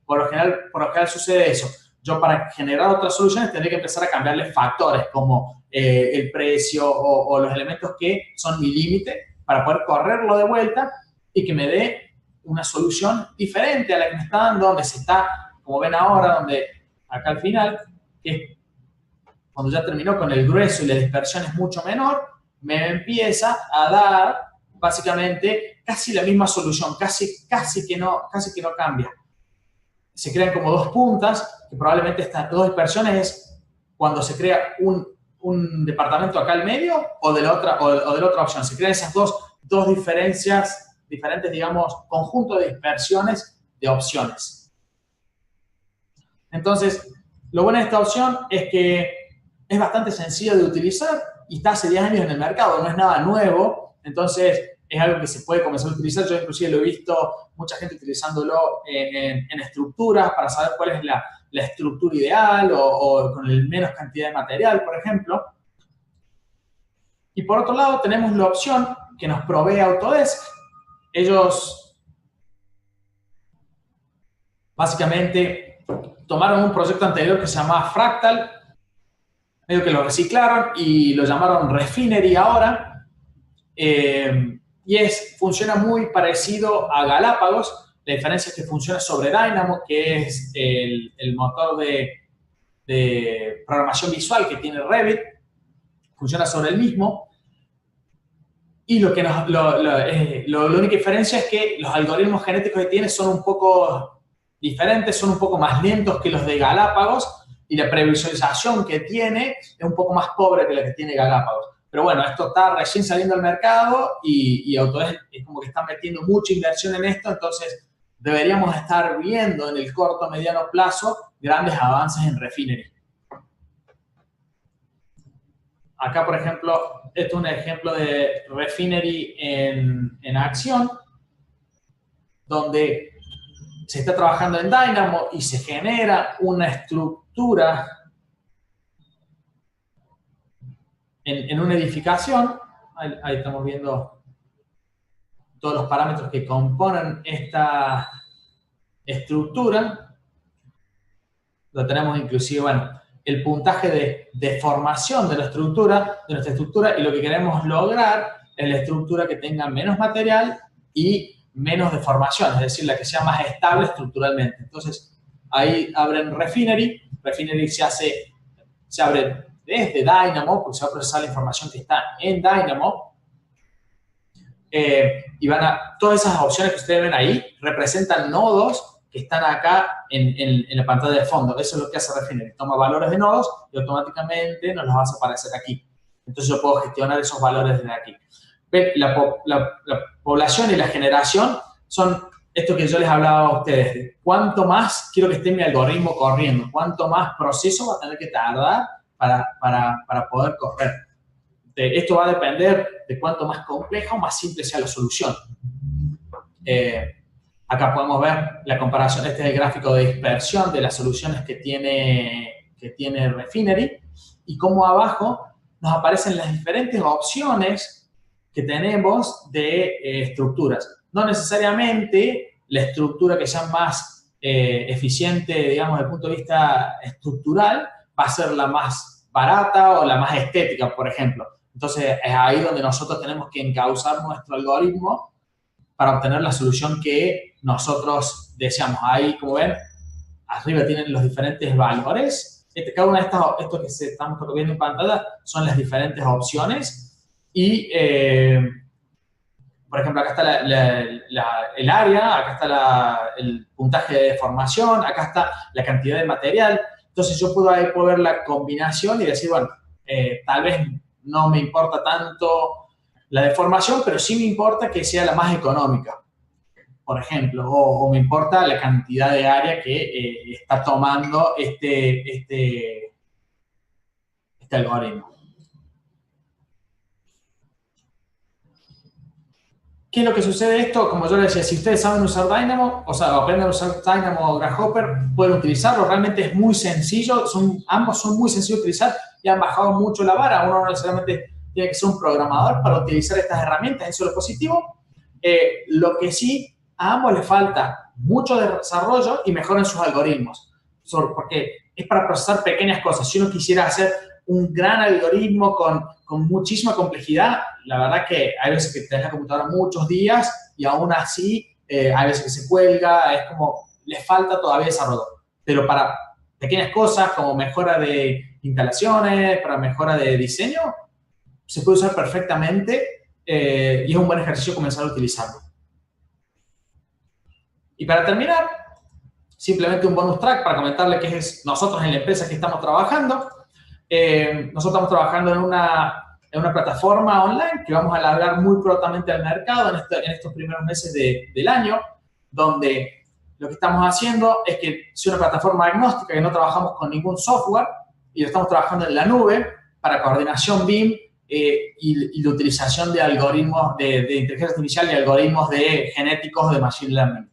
Por lo general sucede eso. Yo para generar otras soluciones tendré que empezar a cambiarle factores como el precio o los elementos que son mi límite para poder correrlo de vuelta y que me dé una solución diferente a la que me está dando, donde se está, como ven ahora, donde acá al final, que es cuando ya terminó con el grueso y la dispersión es mucho menor, me empieza a dar básicamente casi la misma solución, casi que no cambia. Se crean como dos puntas, que probablemente estas dos dispersiones es cuando se crea un departamento acá al medio o de la otra opción. Se crean esas dos diferentes, digamos, conjunto de dispersiones de opciones. Entonces, lo bueno de esta opción es que es bastante sencillo de utilizar y está hace 10 años en el mercado, no es nada nuevo, entonces es algo que se puede comenzar a utilizar. Yo inclusive lo he visto mucha gente utilizándolo en estructuras para saber cuál es la estructura ideal o con el menos cantidad de material, por ejemplo. Y por otro lado tenemos la opción que nos provee Autodesk. Ellos básicamente tomaron un proyecto anterior que se llamaba Fractal, medio que lo reciclaron y lo llamaron Refinery ahora. Y funciona muy parecido a Galápagos. La diferencia es que funciona sobre Dynamo, que es el motor de programación visual que tiene Revit. Funciona sobre el mismo. Y la única diferencia es que los algoritmos genéticos que tiene son un poco diferentes, son un poco más lentos que los de Galápagos y la previsualización que tiene es un poco más pobre que la que tiene Galápagos. Pero bueno, esto está recién saliendo al mercado y Autodesk es como que está metiendo mucha inversión en esto, entonces deberíamos estar viendo en el corto o mediano plazo grandes avances en Refinery. Acá, por ejemplo, esto es un ejemplo de Refinery en acción, donde se está trabajando en Dynamo y se genera una estructura en una edificación. Ahí estamos viendo todos los parámetros que componen esta estructura. Lo tenemos inclusive, bueno, el puntaje de deformación de nuestra estructura, y lo que queremos lograr es la estructura que tenga menos material y menos deformación, es decir, la que sea más estable estructuralmente. Entonces, ahí abren Refinery. Refinery se abre desde Dynamo, porque se va a procesar la información que está en Dynamo. Y todas esas opciones que ustedes ven ahí representan nodos que están acá en la pantalla de fondo. Eso es lo que hace Refinery. Toma valores de nodos y automáticamente nos los hace aparecer aquí. Entonces yo puedo gestionar esos valores desde aquí. La población y la generación son esto que yo les hablaba a ustedes. De cuánto más quiero que esté mi algoritmo corriendo, cuánto más proceso va a tener que tardar para poder correr. Esto va a depender de cuánto más compleja o más simple sea la solución. Acá podemos ver la comparación. Este es el gráfico de dispersión de las soluciones que tiene Refinery y cómo abajo nos aparecen las diferentes opciones que tenemos de estructuras. No necesariamente la estructura que sea más eficiente, digamos, desde el punto de vista estructural, va a ser la más barata o la más estética, por ejemplo. Entonces, es ahí donde nosotros tenemos que encauzar nuestro algoritmo para obtener la solución que nosotros deseamos. Ahí, como ven, arriba tienen los diferentes valores. Cada una de estos que estamos viendo en pantalla son las diferentes opciones. Y, por ejemplo, acá está el área, acá está el puntaje de deformación, acá está la cantidad de material. Entonces, yo puedo ver la combinación y decir, bueno, tal vez no me importa tanto la deformación, pero sí me importa que sea la más económica, por ejemplo, o me importa la cantidad de área que está tomando este algoritmo. ¿Qué es lo que sucede esto? Como yo les decía, si ustedes saben usar Dynamo, o sea, aprenden a usar Dynamo o Grasshopper, pueden utilizarlo. Realmente es muy sencillo, ambos son muy sencillos de utilizar y han bajado mucho la vara. Uno no necesariamente tiene que ser un programador para utilizar estas herramientas, eso es lo positivo. Lo que sí, a ambos les falta mucho desarrollo y mejoren sus algoritmos, porque es para procesar pequeñas cosas. Si uno quisiera hacer un gran algoritmo con muchísima complejidad, la verdad que hay veces que tenés la computadora muchos días y aún así hay veces que se cuelga, es como, le falta todavía desarrollo. Pero para pequeñas cosas como mejora de instalaciones, para mejora de diseño, se puede usar perfectamente y es un buen ejercicio comenzar a utilizarlo. Y para terminar, simplemente un bonus track para comentarle que es nosotros en la empresa que estamos trabajando. Nosotros estamos trabajando en una plataforma online que vamos a largar muy prontamente al mercado en estos primeros meses del año, donde lo que estamos haciendo es que es una plataforma agnóstica que no trabajamos con ningún software y lo estamos trabajando en la nube para coordinación BIM y la utilización de algoritmos de inteligencia artificial y algoritmos genéticos de Machine Learning,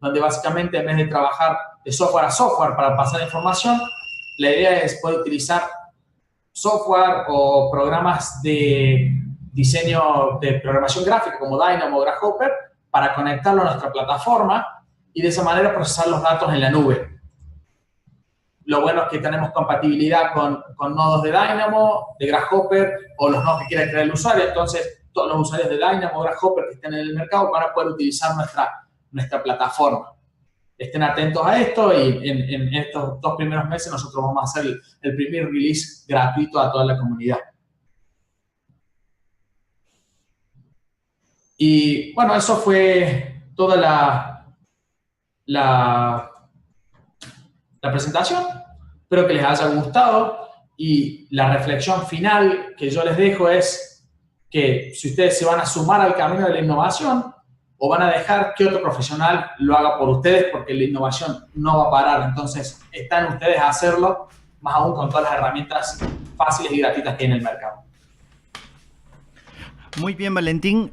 donde básicamente en vez de trabajar de software a software para pasar información, la idea es poder utilizar software o programas de diseño de programación gráfica como Dynamo o Grasshopper para conectarlo a nuestra plataforma y de esa manera procesar los datos en la nube. Lo bueno es que tenemos compatibilidad con nodos de Dynamo, de Grasshopper o los nodos que quiera crear el usuario. Entonces, todos los usuarios de Dynamo o Grasshopper que estén en el mercado van a poder utilizar nuestra plataforma. Estén atentos a esto y en estos 2 primeros meses nosotros vamos a hacer el primer release gratuito a toda la comunidad. Y bueno, eso fue toda la presentación. Espero que les haya gustado y la reflexión final que yo les dejo es que si ustedes se van a sumar al camino de la innovación, o van a dejar que otro profesional lo haga por ustedes porque la innovación no va a parar. Entonces, están ustedes a hacerlo, más aún con todas las herramientas fáciles y gratuitas que hay en el mercado. Muy bien, Valentín.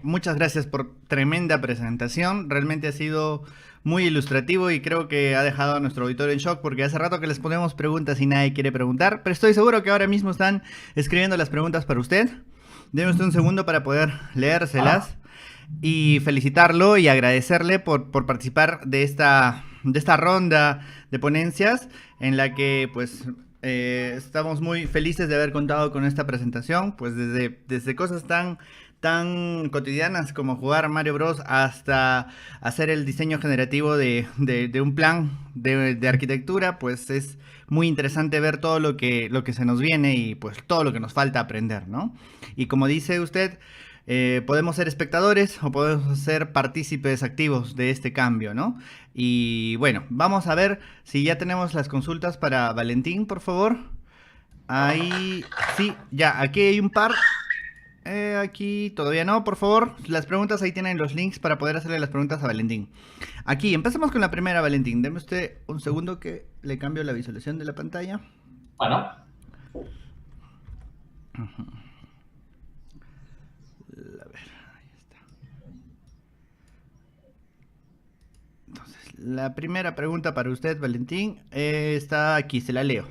Muchas gracias por tremenda presentación. Realmente ha sido muy ilustrativo y creo que ha dejado a nuestro auditorio en shock porque hace rato que les ponemos preguntas y nadie quiere preguntar, pero estoy seguro que ahora mismo están escribiendo las preguntas para usted. Deme usted un segundo para poder leérselas. Y felicitarlo y agradecerle por participar de esta ronda de ponencias en la que pues estamos muy felices de haber contado con esta presentación, pues desde cosas tan cotidianas como jugar Mario Bros hasta hacer el diseño generativo de un plan de arquitectura, pues es muy interesante ver todo lo que se nos viene y pues todo lo que nos falta aprender, ¿no? Y como dice usted, podemos ser espectadores o podemos ser partícipes activos de este cambio, ¿no? Y bueno, vamos a ver si ya tenemos las consultas para Valentín, por favor. Ahí, sí, ya, aquí hay un par. Aquí todavía no, por favor. Las preguntas, ahí tienen los links para poder hacerle las preguntas a Valentín. Aquí, empecemos con la primera, Valentín. Deme usted un segundo que le cambio la visualización de la pantalla. Bueno. A ver, ahí está. Entonces, la primera pregunta para usted, Valentín, está aquí, se la leo.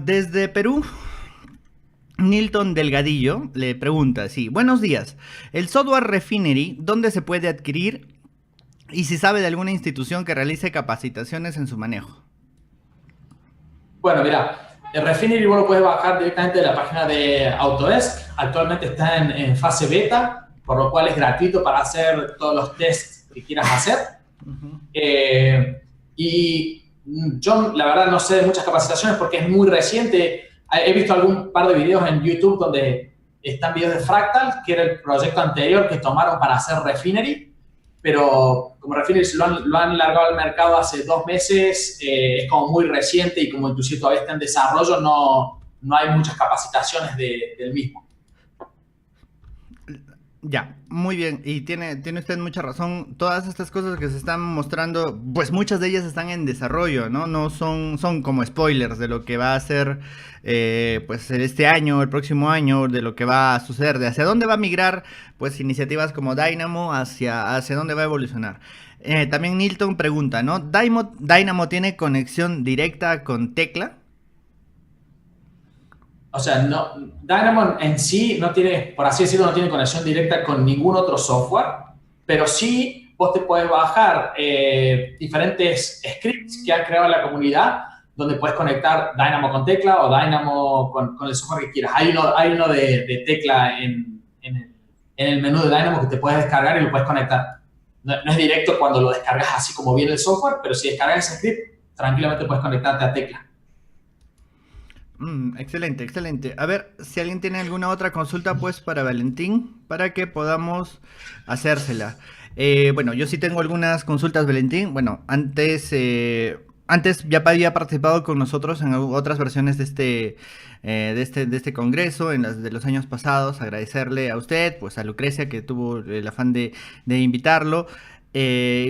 Desde Perú, Nilton Delgadillo le pregunta, sí, buenos días, ¿el software Refinery dónde se puede adquirir y si sabe de alguna institución que realice capacitaciones en su manejo? Bueno, mira, el Refinery vos lo puedes bajar directamente de la página de Autodesk. Actualmente está en fase beta, por lo cual es gratuito para hacer todos los tests que quieras hacer. Y yo, la verdad, no sé de muchas capacitaciones porque es muy reciente. He visto algún par de videos en YouTube donde están videos de Fractal, que era el proyecto anterior que tomaron para hacer Refinery, pero como Refinery lo han largado al mercado hace 2 meses, es como muy reciente y como inclusive todavía está en desarrollo, no hay muchas capacitaciones del mismo. Ya, muy bien, y tiene usted mucha razón. Todas estas cosas que se están mostrando, pues muchas de ellas están en desarrollo, ¿no? No son como spoilers de lo que va a ser, pues este año, el próximo año, de lo que va a suceder, de hacia dónde va a migrar, pues iniciativas como Dynamo, hacia dónde va a evolucionar. También Nilton pregunta, ¿no? ¿Dynamo tiene conexión directa con Tecla? O sea, no, Dynamo en sí no tiene, por así decirlo, no tiene conexión directa con ningún otro software, pero sí vos te puedes bajar diferentes scripts que ha creado la comunidad, donde puedes conectar Dynamo con Tecla o Dynamo con el software que quieras. Hay uno de Tecla en el menú de Dynamo que te puedes descargar y lo puedes conectar. No es directo cuando lo descargas así como viene el software, pero si descargas ese script, tranquilamente puedes conectarte a Tecla. Excelente, excelente. A ver, si alguien tiene alguna otra consulta, pues para Valentín, para que podamos hacérsela. Bueno, yo sí tengo algunas consultas, Valentín. Bueno, antes ya había participado con nosotros en otras versiones de este congreso, en las de los años pasados. Agradecerle a usted, pues a Lucrecia, que tuvo el afán de invitarlo.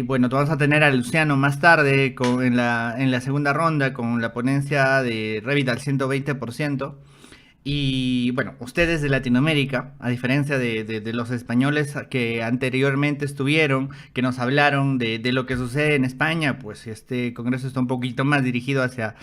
Bueno, vamos a tener a Luciano más tarde en la segunda ronda con la ponencia de Revit al 120%. Y bueno, ustedes de Latinoamérica, a diferencia de los españoles que anteriormente estuvieron, que nos hablaron de lo que sucede en España, pues este congreso está un poquito más dirigido hacia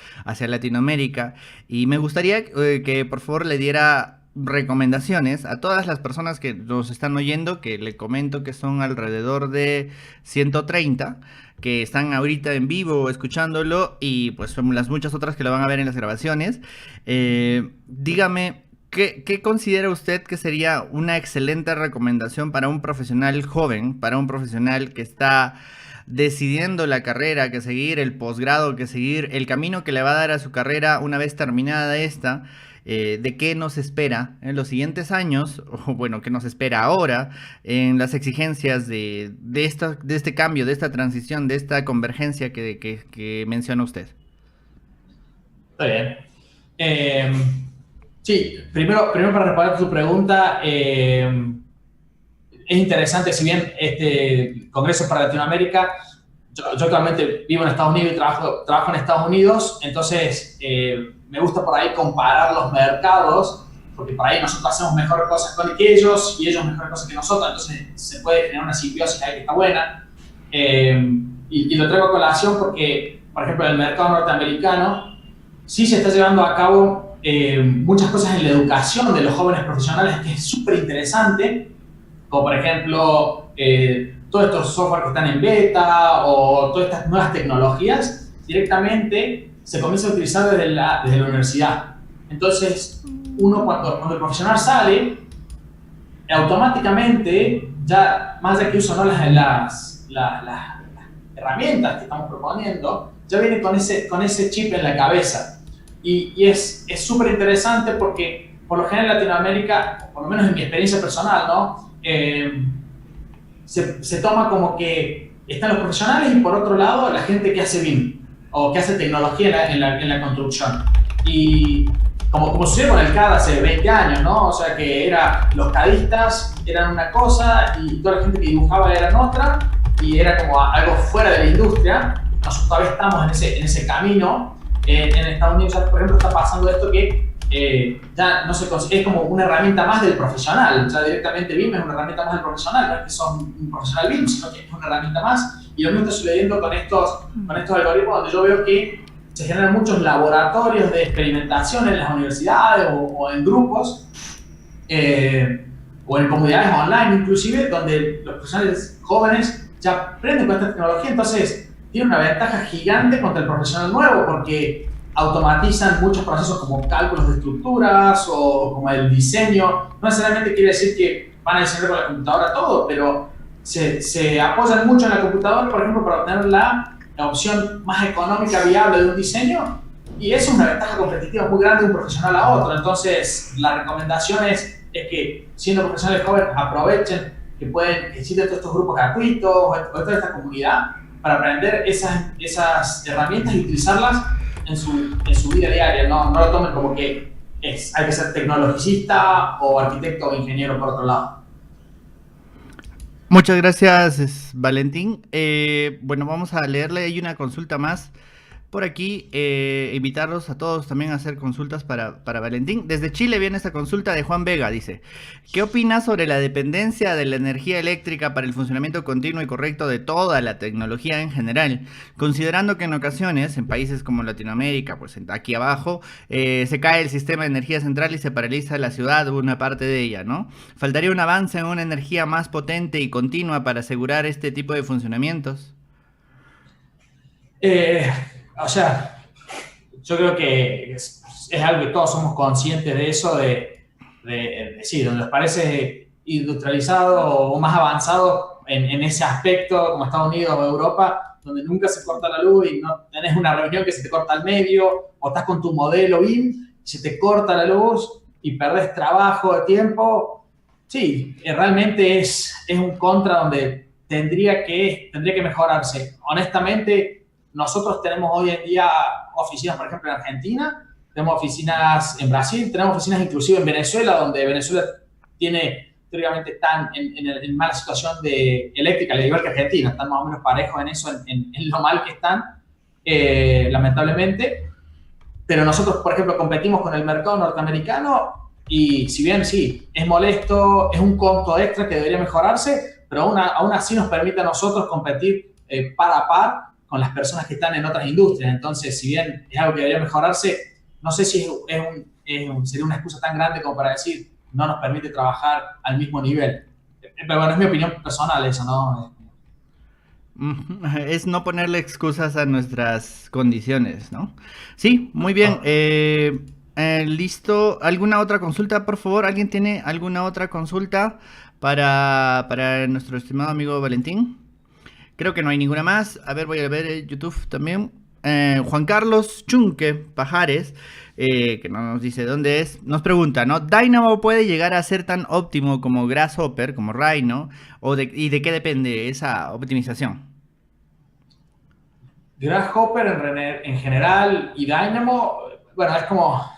Latinoamérica. Y me gustaría que por favor le diera recomendaciones a todas las personas que nos están oyendo, que le comento que son alrededor de 130 que están ahorita en vivo escuchándolo, y pues son las muchas otras que lo van a ver en las grabaciones. Dígame, ¿qué considera usted que sería una excelente recomendación para un profesional joven, para un profesional que está decidiendo la carrera que seguir, el posgrado que seguir, el camino que le va a dar a su carrera una vez terminada esta? De qué nos espera en los siguientes años, o bueno, qué nos espera ahora en las exigencias de este cambio, de esta transición, de esta convergencia que menciona usted. Está bien. Sí, primero para responder tu pregunta, es interesante, si bien este Congreso para Latinoamérica, yo actualmente vivo en Estados Unidos y trabajo en Estados Unidos, entonces me gusta por ahí comparar los mercados, porque por ahí nosotros hacemos mejores cosas que ellos y ellos mejores cosas que nosotros, entonces se puede generar una simbiosis ahí que está buena. Y lo traigo a colación porque, por ejemplo, en el mercado norteamericano sí se está llevando a cabo muchas cosas en la educación de los jóvenes profesionales que es súper interesante, como por ejemplo todos estos software que están en beta o todas estas nuevas tecnologías directamente se comienza a utilizar desde la universidad. Entonces, uno cuando el profesional sale, automáticamente, ya más de que usa ¿no? las herramientas que estamos proponiendo, ya viene con ese chip en la cabeza. Y es súper interesante porque, por lo general en Latinoamérica, por lo menos en mi experiencia personal, ¿no? Se toma como que están los profesionales y por otro lado la gente que hace BIM o que hace tecnología en la construcción. Y como sucedió con el CAD hace 20 años, ¿no? O sea que los CADistas eran una cosa y toda la gente que dibujaba eran otra y era como algo fuera de la industria. Nosotros todavía estamos en ese camino. En Estados Unidos, por ejemplo, está pasando esto que ya no se consigue, es como una herramienta más del profesional. Ya directamente BIM es una herramienta más del profesional, no es que son un profesional BIM, sino que es una herramienta más. Y lo mismo está sucediendo con estos algoritmos, donde yo veo que se generan muchos laboratorios de experimentación en las universidades o en grupos, o en comunidades online inclusive, donde los profesionales jóvenes ya aprenden con esta tecnología. Entonces, tiene una ventaja gigante contra el profesional nuevo, porque automatizan muchos procesos como cálculos de estructuras o como el diseño. No necesariamente quiere decir que van a diseñar con la computadora todo, pero se apoyan mucho en la computadora, por ejemplo, para obtener la opción más económica viable de un diseño, y eso es una ventaja competitiva muy grande de un profesional a otro. Entonces, la recomendación es que, siendo profesionales jóvenes, aprovechen que existen todos estos grupos gratuitos o toda esta comunidad para aprender esas herramientas y utilizarlas en su vida diaria. No lo tomen como que hay que ser tecnologicista o arquitecto o ingeniero por otro lado. Muchas gracias, Valentín. Bueno, vamos a leerle. Hay una consulta más por aquí. Invitarlos a todos también a hacer consultas para Valentín. Desde Chile viene esta consulta de Juan Vega. Dice, ¿qué opinas sobre la dependencia de la energía eléctrica para el funcionamiento continuo y correcto de toda la tecnología en general? Considerando que en ocasiones, en países como Latinoamérica, pues aquí abajo, se cae el sistema de energía central y se paraliza la ciudad o una parte de ella, ¿no? Faltaría un avance en una energía más potente y continua para asegurar este tipo de funcionamientos. Eh, o sea, yo creo que es algo que todos somos conscientes de eso, sí, donde nos parece industrializado o más avanzado en ese aspecto, como Estados Unidos o Europa, donde nunca se corta la luz y no tenés una reunión que se te corta al medio, o estás con tu modelo BIM y se te corta la luz y perdés trabajo, de tiempo. Sí, realmente es un contra donde tendría que mejorarse. Honestamente, nosotros tenemos hoy en día oficinas, por ejemplo, en Argentina, tenemos oficinas en Brasil, tenemos oficinas inclusive en Venezuela, donde Venezuela tiene, teóricamente, están en mala situación eléctrica, al igual que Argentina, están más o menos parejos en eso, en lo mal que están, lamentablemente. Pero nosotros, por ejemplo, competimos con el mercado norteamericano y si bien sí, es molesto, es un costo extra que debería mejorarse, pero aún así nos permite a nosotros competir par a par con las personas que están en otras industrias. Entonces, si bien es algo que debería mejorarse, no sé si sería una excusa tan grande como para decir no nos permite trabajar al mismo nivel. Pero bueno, es mi opinión personal eso, ¿no? Es no ponerle excusas a nuestras condiciones, ¿no? Sí, muy bien. Listo. ¿Alguna otra consulta, por favor? ¿Alguien tiene alguna otra consulta para nuestro estimado amigo Valentín? Creo que no hay ninguna más. A ver, voy a ver YouTube también. Juan Carlos Chunque Pajares, que no nos dice dónde es, nos pregunta, ¿no? ¿Dynamo puede llegar a ser tan óptimo como Grasshopper, como Rhino? ¿Y de qué depende esa optimización? Grasshopper en general y Dynamo, bueno, es como,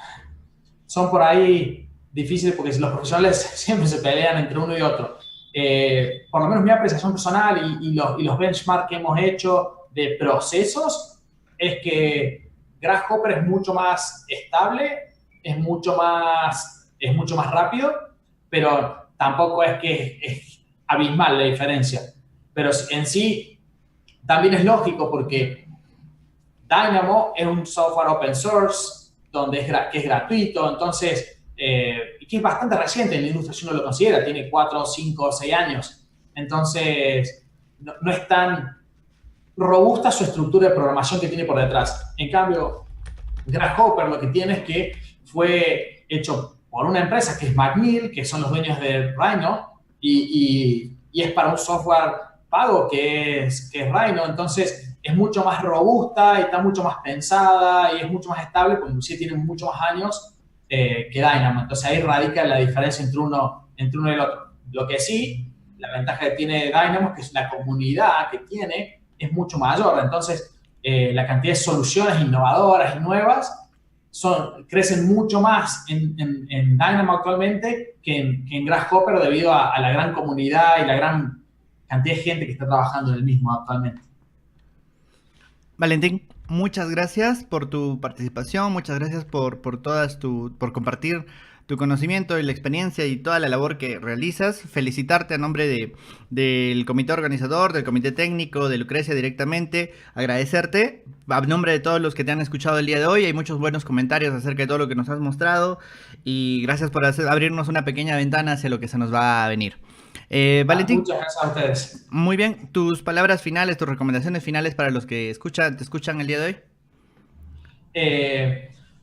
son por ahí difíciles porque los profesionales siempre se pelean entre uno y otro. Por lo menos mi apreciación personal y los benchmarks que hemos hecho de procesos es que Grasshopper es mucho más estable, es mucho más rápido, pero tampoco es que es abismal la diferencia. Pero en sí también es lógico porque Dynamo es un software open source que es gratuito, entonces, y que es bastante reciente en la industria, si uno lo considera, tiene 4, 5, 6 años. Entonces, no es tan robusta su estructura de programación que tiene por detrás. En cambio, Grasshopper lo que tiene es que fue hecho por una empresa que es McNeil, que son los dueños de Rhino, y es para un software pago que es Rhino. Entonces, es mucho más robusta y está mucho más pensada y es mucho más estable, porque inclusive tiene muchos más años que Dynamo. Entonces, ahí radica la diferencia entre uno y el otro. Lo que sí, la ventaja que tiene Dynamo es que la comunidad que tiene es mucho mayor. Entonces, la cantidad de soluciones innovadoras y nuevas crecen mucho más en Dynamo actualmente que en Grasshopper debido a la gran comunidad y la gran cantidad de gente que está trabajando en el mismo actualmente. Valentín, muchas gracias por tu participación, muchas gracias por por compartir tu conocimiento y la experiencia y toda la labor que realizas. Felicitarte a nombre del comité organizador, del comité técnico, de Lucrecia directamente. Agradecerte a nombre de todos los que te han escuchado el día de hoy. Hay muchos buenos comentarios acerca de todo lo que nos has mostrado y gracias por abrirnos una pequeña ventana hacia lo que se nos va a venir. Valentín, muchas gracias a ustedes. Muy bien, tus palabras finales, tus recomendaciones finales para los que te escuchan el día de hoy.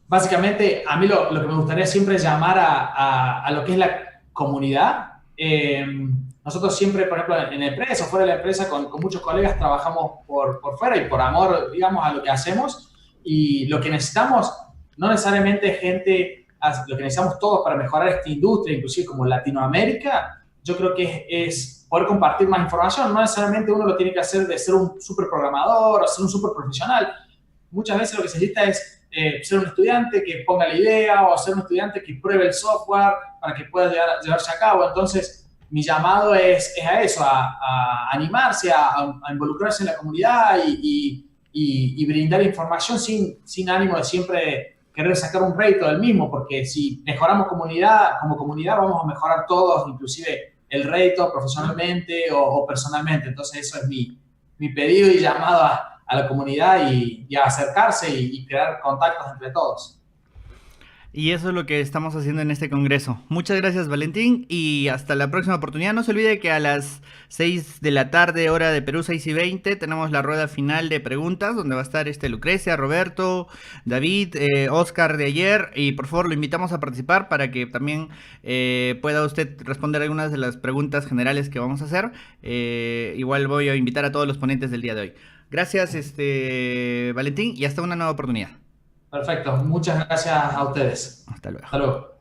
Básicamente, a mí lo que me gustaría siempre es llamar a lo que es la comunidad. Nosotros siempre, por ejemplo, en la empresa o fuera de la empresa, con muchos colegas trabajamos por fuera y por amor, digamos, a lo que hacemos. Y lo que necesitamos, no necesariamente gente, lo que necesitamos todos para mejorar esta industria, inclusive como Latinoamérica, yo creo que es poder compartir más información. No necesariamente uno lo tiene que hacer de ser un super programador o ser un super profesional. Muchas veces lo que se necesita es ser un estudiante que ponga la idea o ser un estudiante que pruebe el software para que pueda llevarse a cabo. Entonces, mi llamado es a eso, a animarse, a involucrarse en la comunidad y brindar información sin ánimo de siempre querer sacar un rédito del mismo, porque si mejoramos como comunidad vamos a mejorar todos, inclusive el rédito profesionalmente o personalmente. Entonces eso es mi pedido y llamado a la comunidad y a acercarse y crear contactos entre todos. Y eso es lo que estamos haciendo en este congreso. Muchas gracias, Valentín, y hasta la próxima oportunidad. No se olvide que a las 6 de la tarde, hora de Perú, 6:20, tenemos la rueda final de preguntas, donde va a estar Lucrecia, Roberto, David, Oscar de ayer, y por favor lo invitamos a participar para que también pueda usted responder algunas de las preguntas generales que vamos a hacer. Igual voy a invitar a todos los ponentes del día de hoy. Gracias, Valentín, y hasta una nueva oportunidad. Perfecto, muchas gracias a ustedes. Hasta luego. Hasta luego.